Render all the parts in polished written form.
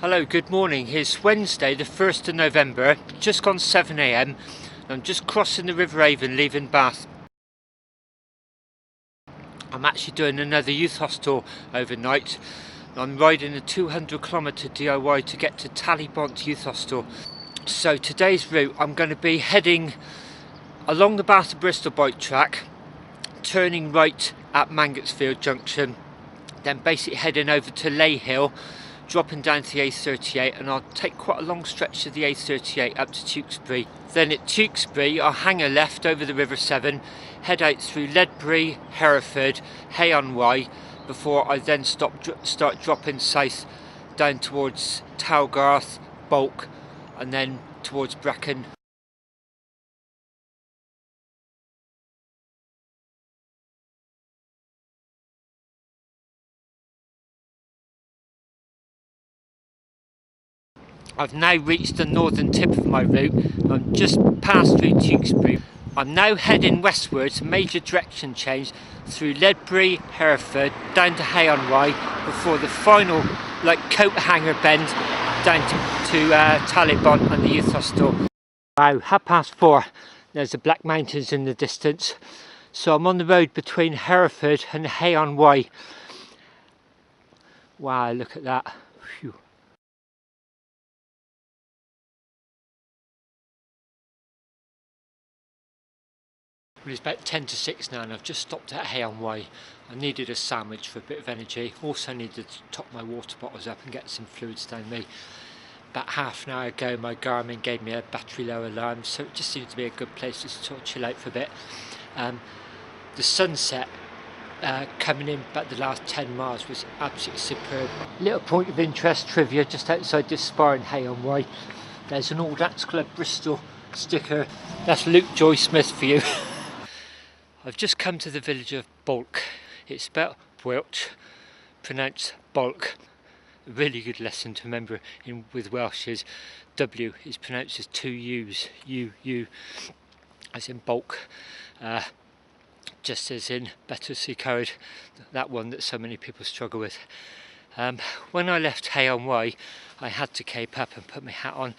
Hello, good morning. It's Wednesday the 1st of November, just gone 7 AM. I'm just crossing the River Avon leaving Bath. I'm actually doing another youth hostel overnight. I'm riding a 200km DIY to get to Talybont Youth Hostel. So today's route, I'm going to be heading along the Bath to Bristol bike track, turning right at Mangotsfield Junction, then basically heading over to Ley Hill, dropping down to the A38, and I'll take quite a long stretch of the A38 up to Tewkesbury. Then at Tewkesbury I'll hang a left over the River Severn, head out through Ledbury, Hereford, Hay-on-Wye, before I then start dropping south down towards Talgarth, Bulk, and then towards Brecon. I've now reached the northern tip of my route. I'm just passed through Tewkesbury. I'm now heading westwards, major direction change, through Ledbury, Hereford, down to Hay-on-Wye, before the final coat hanger bend down to Talybont and the youth hostel. Wow, 4:30. There's the Black Mountains in the distance. So I'm on the road between Hereford and Hay-on-Wye. Wow, look at that. Phew. It's about 10 to 6 now, and I've just stopped at Hay-on-Wye. I needed a sandwich for a bit of energy. Also needed to top my water bottles up and get some fluids down me. About half an hour ago my Garmin gave me a battery low alarm, so it just seemed to be a good place to sort of chill out for a bit. The sunset coming in about the last 10 miles was absolutely superb. Little point of interest trivia, just outside this spar in Hay-on-Wye, there's an All Dance Club Bristol sticker. That's Luke Joy Smith for you. I've just come to the village of Bulk. It's spelled Welsh, pronounced Bulk. A really good lesson to remember with Welsh is W is pronounced as two U's, U, as in bulk, just as in Battersea Code, that one that so many people struggle with. When I left Hay-on-Wye, I had to cape up and put my hat on.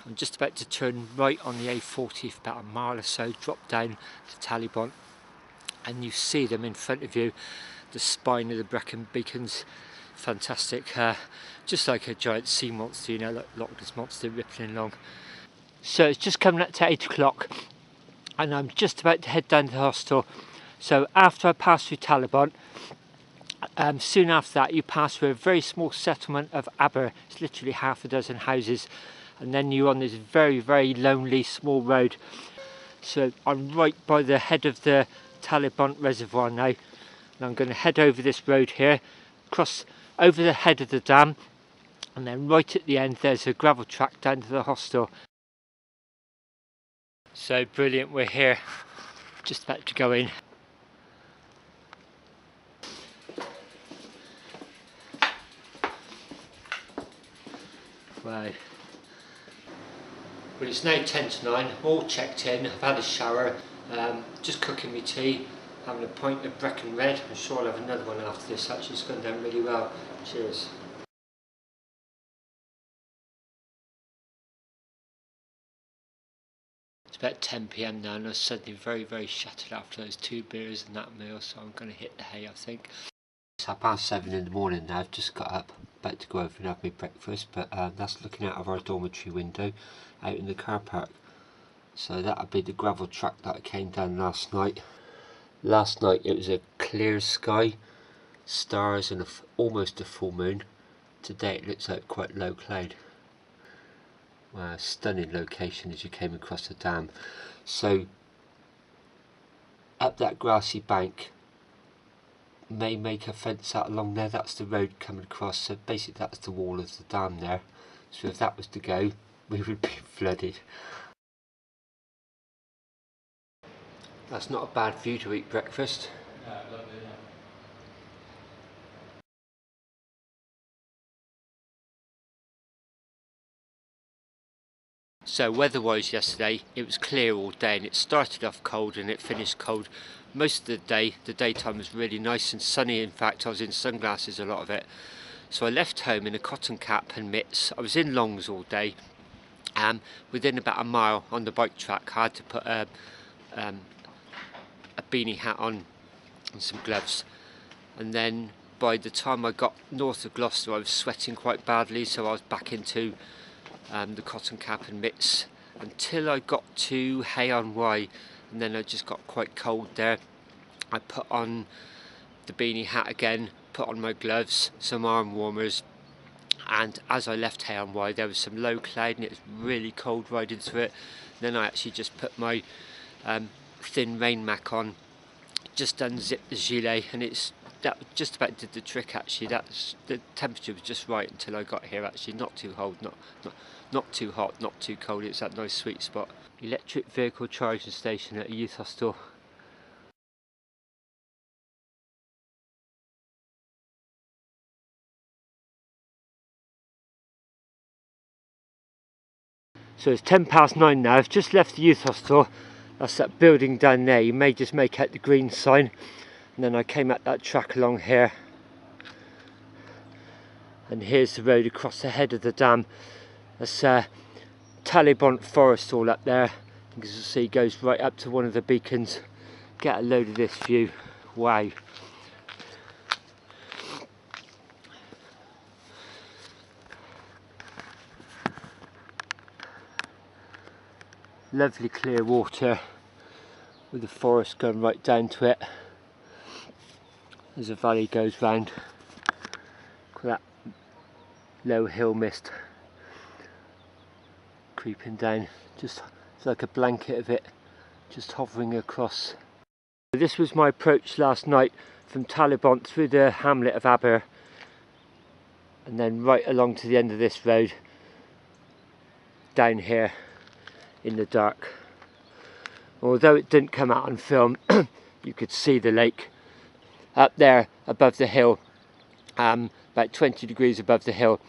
I'm just about to turn right on the A40 for about a mile or so, drop down to Talybont, and you see them in front of you, the spine of the Brecon Beacons. Fantastic, just like a giant sea monster, you know, like Loch Ness Monster rippling along. So it's just coming up to 8 o'clock, and I'm just about to head down to the hostel. So after I pass through Talybont, soon after that you pass through a very small settlement of Aber. It's literally half a dozen houses, and then you're on this very, very lonely small road. So I'm right by the head of the Talybont Reservoir now, and I'm going to head over this road here, cross over the head of the dam, and then right at the end there's a gravel track down to the hostel. So brilliant, we're here, just about to go in. Wow. Well, it's now 10 to 9, I'm all checked in, I've had a shower, just cooking my tea, having a pint of Brecon Red. I'm sure I'll have another one after this, actually it's gone down really well. Cheers. It's about 10 PM now, and I was suddenly very, very shattered after those 2 beers and that meal, so I'm going to hit the hay, I think. It's 7:30 in the morning now. I've just got up, about to go over and have my breakfast, but that's looking out of our dormitory window out in the car park. So that'll be the gravel track that I came down last night. Last night it was a clear sky, stars and almost a full moon. Today it looks like quite low cloud. Wow, stunning location as you came across the dam. So up that grassy bank, may make a fence out along there, that's the road coming across, so basically that's the wall of the dam there. So if that was to go, we would be flooded. That's not a bad view to eat breakfast. Yeah, lovely, yeah. So weather-wise yesterday, it was clear all day, and it started off cold and it finished cold. Most of the day, the daytime was really nice and sunny. In fact, I was in sunglasses a lot of it. So I left home in a cotton cap and mitts. I was in longs all day. Within about a mile on the bike track I had to put a beanie hat on and some gloves, and then by the time I got north of Gloucester I was sweating quite badly, so I was back into the cotton cap and mitts until I got to Hay-on-Wye, and then I just got quite cold there. I put on the beanie hat again, put on my gloves, some arm warmers, and as I left Hay-on-Wye there was some low cloud and it was really cold riding through it. Then I actually just put my thin rain mac on, just unzipped the gilet, and that just about did the trick actually. The temperature was just right until I got here actually, not too cold, not too hot, not too cold. It's that nice sweet spot. Electric vehicle charging station at a youth hostel. So it's 9:10 now. I've just left the youth hostel. That's that building down there. You may just make out the green sign. And then I came up that track along here. And here's the road across the head of the dam. That's Talybont forest all up there. You can see it goes right up to one of the beacons. Get a load of this view. Wow. Lovely clear water with the forest going right down to it as the valley goes round. That low hill mist creeping down, just it's like a blanket of it just hovering across. This was my approach last night from Talybont through the hamlet of Aber and then right along to the end of this road down here in the dark. Although it didn't come out on film, you could see the lake up there above the hill, about 20 degrees above the hill.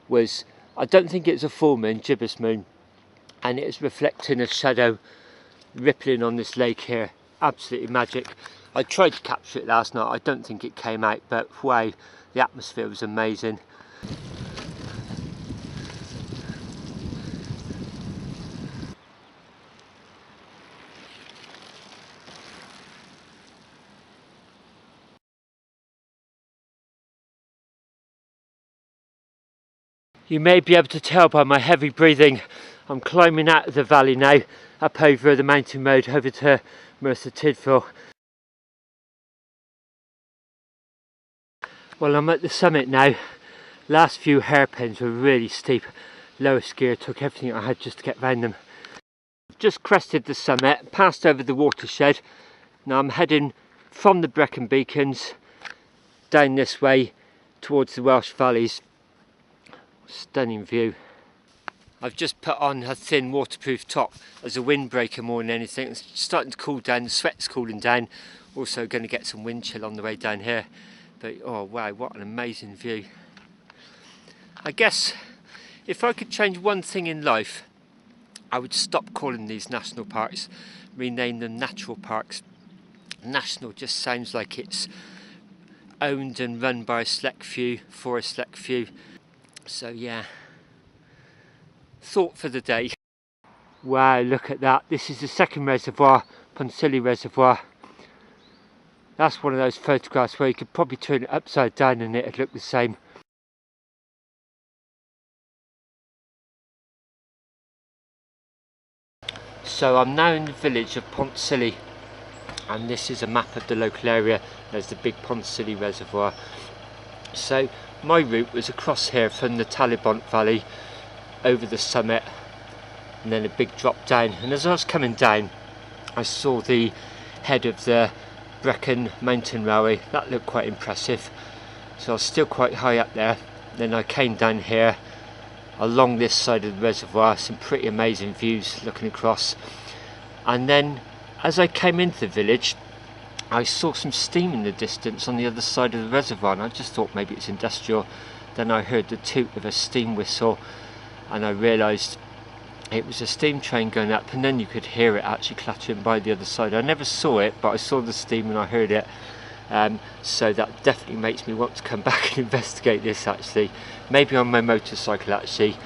Was, I don't think it's a full moon, gibbous moon, and it is reflecting a shadow rippling on this lake here. Absolutely magic. I tried to capture it last night, I don't think it came out, but wow, the atmosphere was amazing. You may be able to tell by my heavy breathing, I'm climbing out of the valley now, up over the mountain road over to Merthyr Tydfil. Well, I'm at the summit now. Last few hairpins were really steep. Lowest gear took everything I had just to get round them. I've just crested the summit, passed over the watershed. Now I'm heading from the Brecon Beacons down this way towards the Welsh valleys. Stunning view. I've just put on a thin waterproof top as a windbreaker more than anything. It's starting to cool down, the sweat's cooling down. Also going to get some wind chill on the way down here. But oh wow, what an amazing view. I guess if I could change one thing in life, I would stop calling these national parks, rename them natural parks. National just sounds like it's owned and run by a select few, for a select few. So yeah, thought for the day. Wow, look at that. This is the second reservoir, Ponsili Reservoir. That's one of those photographs where you could probably turn it upside down and it'd look the same. So I'm now in the village of Ponsili, and this is a map of the local area. There's the big Ponsili Reservoir. So my route was across here from the Talybont Valley over the summit and then a big drop down, and as I was coming down I saw the head of the Brecon Mountain Railway. That looked quite impressive, so I was still quite high up there. Then I came down here along this side of the reservoir, some pretty amazing views looking across, and then as I came into the village I saw some steam in the distance on the other side of the reservoir, and I just thought maybe it's industrial. Then I heard the toot of a steam whistle and I realised it was a steam train going up, and then you could hear it actually clattering by the other side. I never saw it, but I saw the steam and I heard it, So that definitely makes me want to come back and investigate this actually. Maybe on my motorcycle actually,